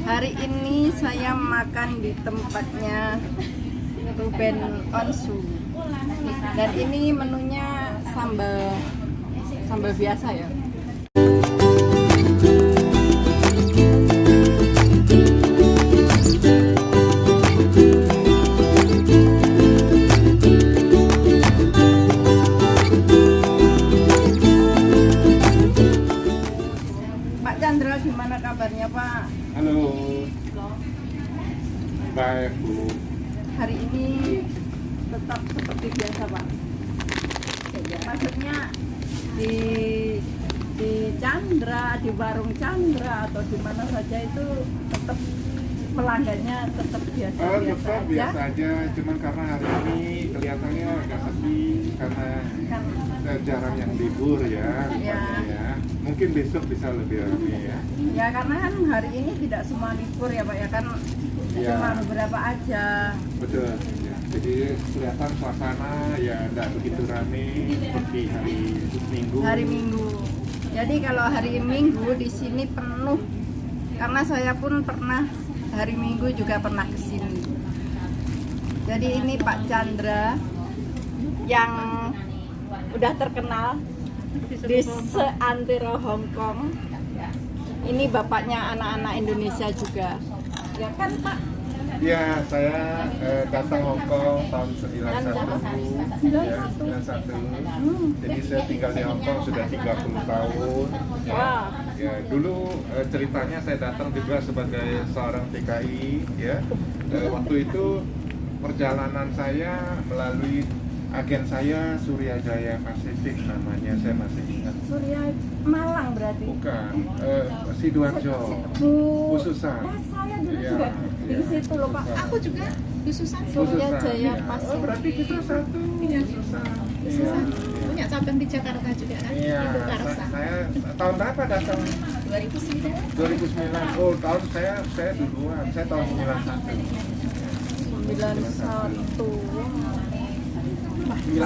Hari ini saya makan di tempatnya Ruben Onsu. Dan ini menunya sambal biasa ya. Pak Chandra, gimana kabarnya Pak? Halo, baik Bu. Hari ini tetap seperti biasa Pak. Maksudnya di Chandra, di warung Chandra atau di mana saja itu tetap pelanggannya tetap biasa-biasa Tetap aja. biasa aja, cuman karena hari ini kelihatannya agak sepi karena Kan, jarang yang libur ya, Ya. rupanya ya. Mungkin besok bisa lebih ramai ya. ya karena kan hari ini tidak semua libur ya Pak ya kan Ya. cuma beberapa aja. Betul. Ya. Jadi kelihatan suasana ya tidak begitu ramai seperti hari Minggu. Hari Minggu. Jadi kalau hari Minggu di sini penuh karena saya pun pernah hari Minggu juga pernah ke sini. Jadi ini Pak Chandra yang udah terkenal di seantero Hong Kong. Ini bapaknya anak-anak Indonesia juga. Ya kan Pak? Ya, saya datang Hong Kong tahun 91 ya, 91. Jadi saya tinggal di Hong Kong sudah 30 tahun. Ya. Wah. Ya, dulu ceritanya saya datang juga sebagai seorang TKI ya. Waktu itu perjalanan saya melalui agen saya Surya Jaya Pasifik namanya, saya masih ingat. Surya Malang berarti. Bukan, Sidoarjo. Khususan. Saya dulu Ya, juga di ya, situ loh Pak. Khususan. Aku juga Khususan Surya Jaya ya. Pasifik. Oh, berarti kita satu. Iya. Khususan. Khususan Iya. punya cabang di Jakarta juga kan? Iya, Ibu Karsa. saya tahun berapa datang? 2009. 2009. Oh, tahun saya duluan. Saya tahun 91. 91.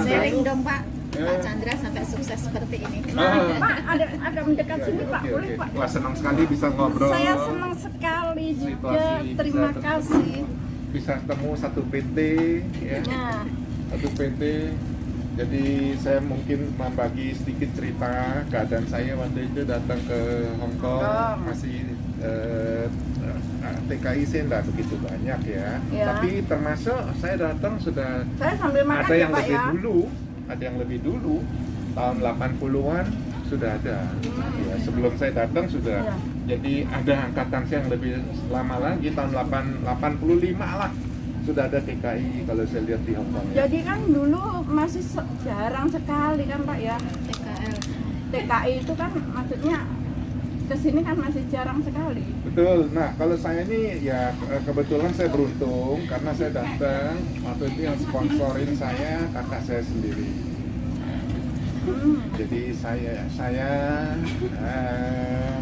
Sharing dong Pak. Ya. Pak Chandra sampai sukses seperti ini. Oh. Pak, ada mendekat sini Pak, Oke, boleh oke. Pak? Wah, senang sekali bisa ngobrol. Saya senang sekali juga, Situasi terima bisa kasih. Bisa ketemu satu PT ya. Nah, Satu PT. Jadi saya mungkin membagi sedikit cerita keadaan saya waktu itu datang ke Hong Kong, masih TKI sih enggak begitu banyak ya. Ya. Tapi termasuk saya datang sudah saya sambil makan ada ya yang Pak lebih ya. dulu, ada yang lebih dulu tahun 80-an sudah ada. Ya, sebelum saya datang sudah. Ya. Jadi ada angkatan saya yang lebih lama lagi tahun 85 lah. Sudah ada TKI kalau saya lihat di Hong Kong. Ya. Jadi kan dulu masih jarang sekali kan Pak ya. TKL. TKI itu kan maksudnya kesini kan masih jarang sekali. Betul. Nah, kalau saya ini ya kebetulan saya beruntung karena saya datang waktu itu yang sponsorin saya kakak saya sendiri. Jadi saya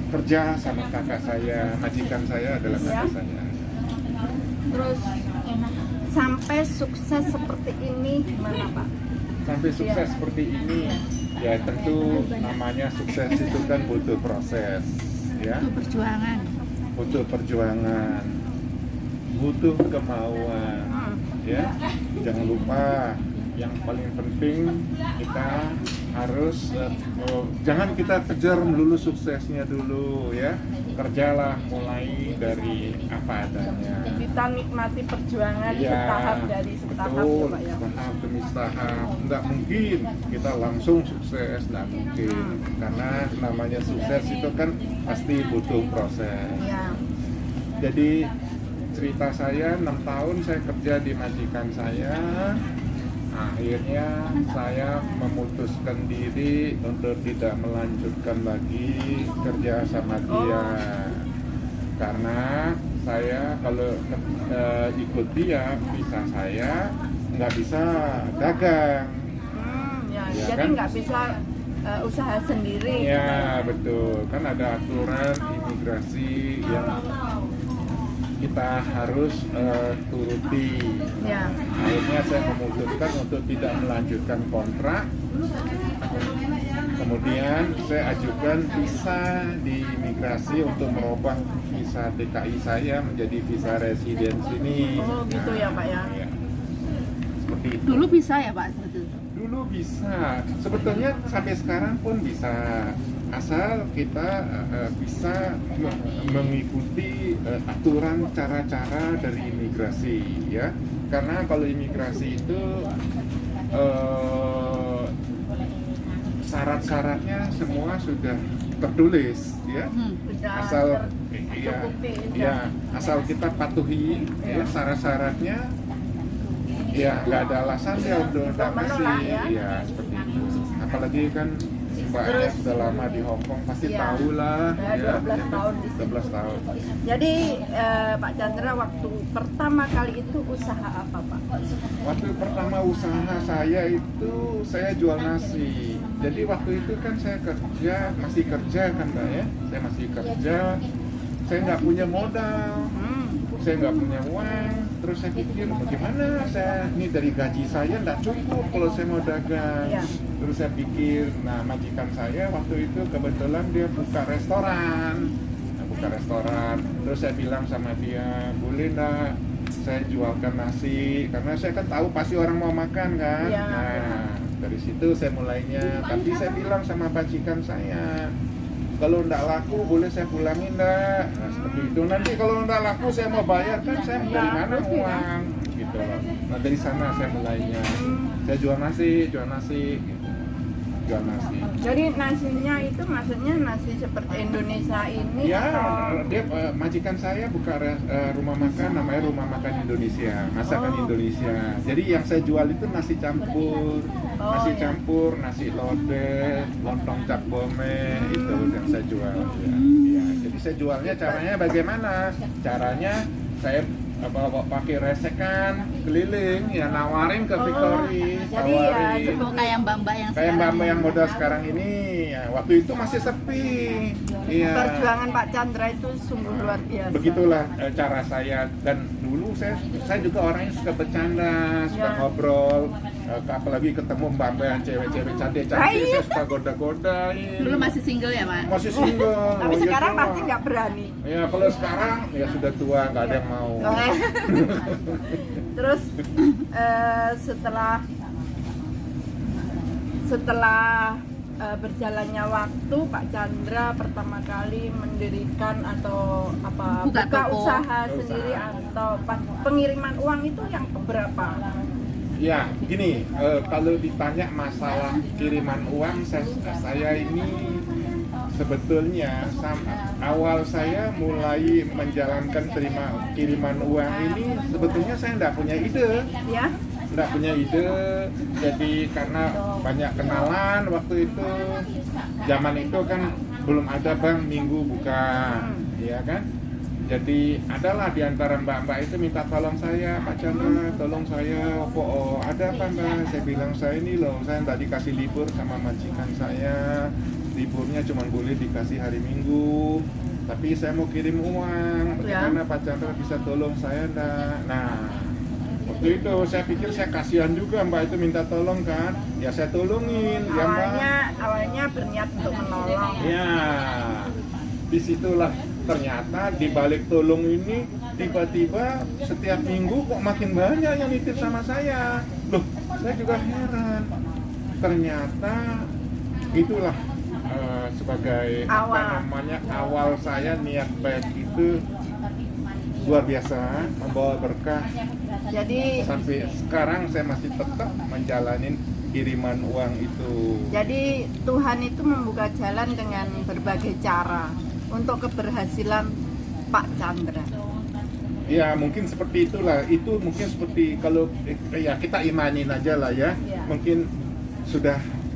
kerja sama kakak saya, majikan saya adalah kakak saya. Terus sampai sukses seperti ini gimana Pak? Sampai sukses seperti ini, ya tentu namanya sukses itu kan butuh proses, ya. Itu perjuangan. Butuh perjuangan, butuh kemauan, ya. Jangan lupa yang paling penting kita harus jangan kita kejar melulu suksesnya dulu ya, kerjalah mulai dari apa adanya. Kita nikmati perjuangan Ya, setahap dari setahap ya betul, Pak ya. tahap demi tahap. Nggak mungkin kita langsung sukses, nggak mungkin. Karena namanya sukses itu kan pasti butuh proses. Ya. Jadi cerita saya 6 tahun saya kerja di majikan saya. Akhirnya saya memutuskan diri untuk tidak melanjutkan lagi kerja sama dia. Karena saya kalau ikut dia bisa saya nggak bisa dagang. Ya, Ya jadi kan? nggak bisa usaha sendiri. Ya betul, kan ada aturan imigrasi yang kita harus turuti. Ya. Akhirnya saya memutuskan untuk tidak melanjutkan kontrak Kemudian saya ajukan visa di imigrasi untuk merubah visa TKI saya menjadi visa residen sini. Oh, gitu ya, Pak, ya? Iya. Seperti itu. Dulu bisa ya Pak? Dulu bisa, sebetulnya sampai sekarang pun bisa, asal kita bisa mengikuti aturan cara-cara dari imigrasi ya. Karena kalau imigrasi itu syarat-syaratnya semua sudah tertulis ya. Sudah Asal ya, tercukupi, ya asal kita patuhi ya syarat-syaratnya, ya nggak ada alasan ya untuk tidak menolak, ngasih ya. ya seperti itu. Apalagi kan mbaknya Terus- sudah lama di Hong Kong pasti Iya. tahu lah Udah 12 tahun di sini. 12 tahun. Jadi Pak Chandra waktu pertama kali itu usaha apa, Pak? Waktu pertama usaha saya itu saya jual nasi. Jadi waktu itu kan saya masih kerja kan mbak ya. Saya masih kerja, saya nggak punya modal, saya nggak punya uang. Terus saya pikir bagaimana saya ini dari gaji saya nggak cukup kalau saya mau dagang. Iya. Terus saya pikir, nah majikan saya waktu itu kebetulan dia buka restoran. Terus saya bilang sama dia, boleh nggak saya jualkan nasi, karena saya kan tahu pasti orang mau makan kan. Iya. Nah dari situ saya mulainya, tapi saya bilang sama majikan saya, kalau nggak laku boleh saya pulangin nggak. Nah seperti itu, nanti kalau nggak laku saya mau bayar kan saya dari mana uang gitu loh. Nah dari sana saya mulainya, saya jual nasi gitu. Jual nasi. Jadi nasinya itu maksudnya nasi seperti Indonesia ini Ya, atau dia majikan saya buka rumah makan, namanya Rumah Makan Indonesia, masakan Oh. Indonesia. Jadi yang saya jual itu nasi campur, iya. nasi lodeh, lontong cap bome, itu yang saya jual. Ya, jadi saya jualnya caranya bagaimana? Caranya saya bawa pakai resekan keliling, ya nawarin ke Victory, jadi ya, tawarin. Oh, kayak mbak-mbak yang Kayak mbak-mbak yang modal sekarang ini, ya, waktu itu masih sepi. Iya. perjuangan Pak Chandra itu sungguh luar biasa. Begitulah cara saya, dan dulu saya juga orangnya suka bercanda, suka Ya. ngobrol, apalagi ketemu mbak-mbak yang cewek-cewek cantik-cantik, Hai. saya suka goda-godain. dulu masih single ya Pak? Masih single. Tapi Oh, ya sekarang tua. pasti nggak berani. Ya kalau sekarang ya sudah tua, nggak ada yang mau. Terus setelah berjalannya waktu, Pak Chandra pertama kali mendirikan atau Buka buka toko. usaha sendiri atau pengiriman uang itu yang keberapa? Ya, gini, kalau ditanya masalah kiriman uang, saya ini sebetulnya awal saya mulai menjalankan kiriman uang ini, sebetulnya saya nggak punya ide. Ya, Nggak punya ide, jadi karena banyak kenalan waktu itu, zaman itu kan belum ada bank minggu buka, ya kan? Jadi adalah di antara mbak-mbak itu minta tolong saya, Pak Chandra, tolong saya, ada apa mbak? Saya bilang saya ini loh, saya nggak dikasih libur sama majikan saya, liburnya cuma boleh dikasih hari Minggu, tapi saya mau kirim uang, Ya. bagaimana Pak Chandra bisa tolong saya enggak? Nah, waktu itu saya pikir saya kasihan juga mbak itu minta tolong kan, ya saya tolongin, ya mbak. awalnya berniat untuk menolong. Ya, disitulah ternyata di balik tolong ini tiba-tiba setiap minggu kok makin banyak yang nitip sama saya. Loh, saya juga heran. Ternyata itulah sebagai awal saya niat baik itu luar biasa, membawa berkah. Jadi Sampai sekarang saya masih tetap menjalanin kiriman uang itu. Jadi Tuhan itu membuka jalan dengan berbagai cara untuk keberhasilan Pak Chandra. Ya mungkin seperti itulah. Itu mungkin seperti kalau ya kita imanin aja lah ya. Ya. Mungkin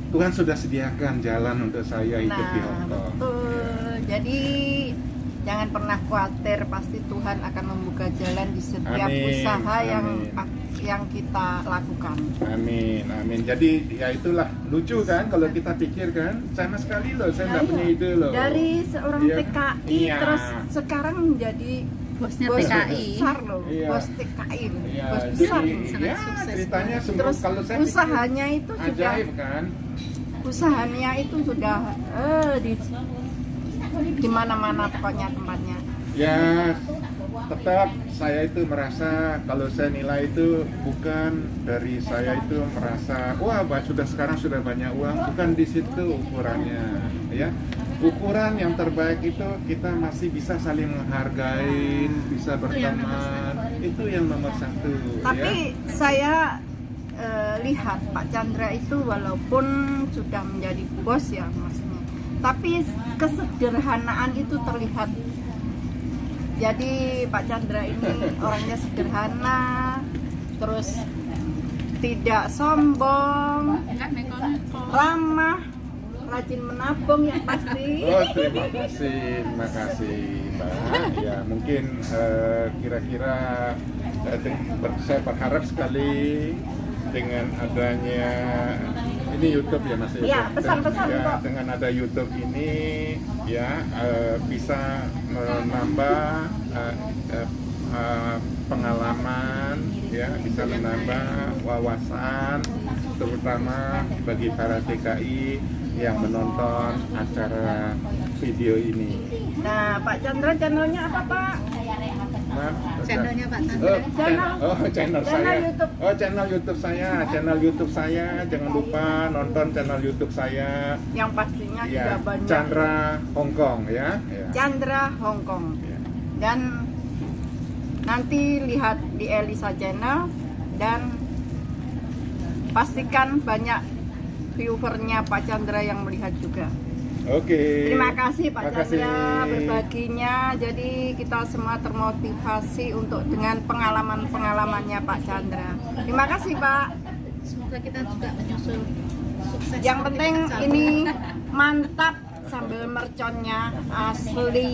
Tuhan sudah sediakan jalan untuk saya hidup di Hong Kong. Betul. Jadi jangan pernah khawatir, pasti Tuhan akan membuka jalan di setiap Amin, usaha amin. yang kita lakukan. Amin, amin. Jadi ya itulah lucu kan kalau kita pikir kan, sama sekali loh saya nggak punya ide loh. Dari seorang Iya, TKI iya. terus sekarang menjadi Bosnya bos TKI. besar loh, Iya. bos TKI loh, Iya, bos besar. jadi sangat ya sukses. ceritanya semua Terus kalau saya pikir usahanya itu sudah ajaib kan. usahanya itu sudah di mana-mana pokoknya tempatnya. Ya tetap saya itu merasa kalau saya nilai itu bukan dari saya itu merasa wah sudah sekarang sudah banyak uang, bukan di situ ukurannya ya. Ukuran yang terbaik itu kita masih bisa saling menghargai, bisa berteman, itu yang nomor satu. Tapi ya. saya lihat Pak Chandra itu walaupun sudah menjadi bos ya maksudnya, tapi kesederhanaan itu terlihat. Jadi Pak Chandra ini orangnya sederhana, terus tidak sombong, Kan neko-neko. ramah, rajin menabung yang pasti. Oh terima kasih Mbak. Ya mungkin kira-kira saya berharap sekali dengan adanya ini YouTube ya Mas. Iya, pesan-pesan ya, kok. dengan ada YouTube ini ya bisa menambah pengalaman ya, bisa menambah wawasan terutama bagi para TKI yang menonton acara video ini. Nah, Pak Chandra channelnya apa Pak? Maaf, Channelnya Pak Oh, Chandra. channel Channel saya. YouTube. Oh, channel YouTube saya. Jangan lupa nonton channel YouTube saya. Yang pastinya juga Ya, banyak. Chandra Hongkong ya. Ya. Chandra Hongkong. Ya. Dan nanti lihat di Elisa Channel dan pastikan banyak viewernya Pak Chandra yang melihat juga. Oke. Terima kasih Pak Terima kasih. Chandra berbaginya. Jadi kita semua termotivasi untuk dengan pengalaman-pengalamannya Pak Chandra. Terima kasih Pak. Semoga kita juga menyusul sukses. Yang seperti penting Pak Chandra. ini mantap sambal merconnya asli.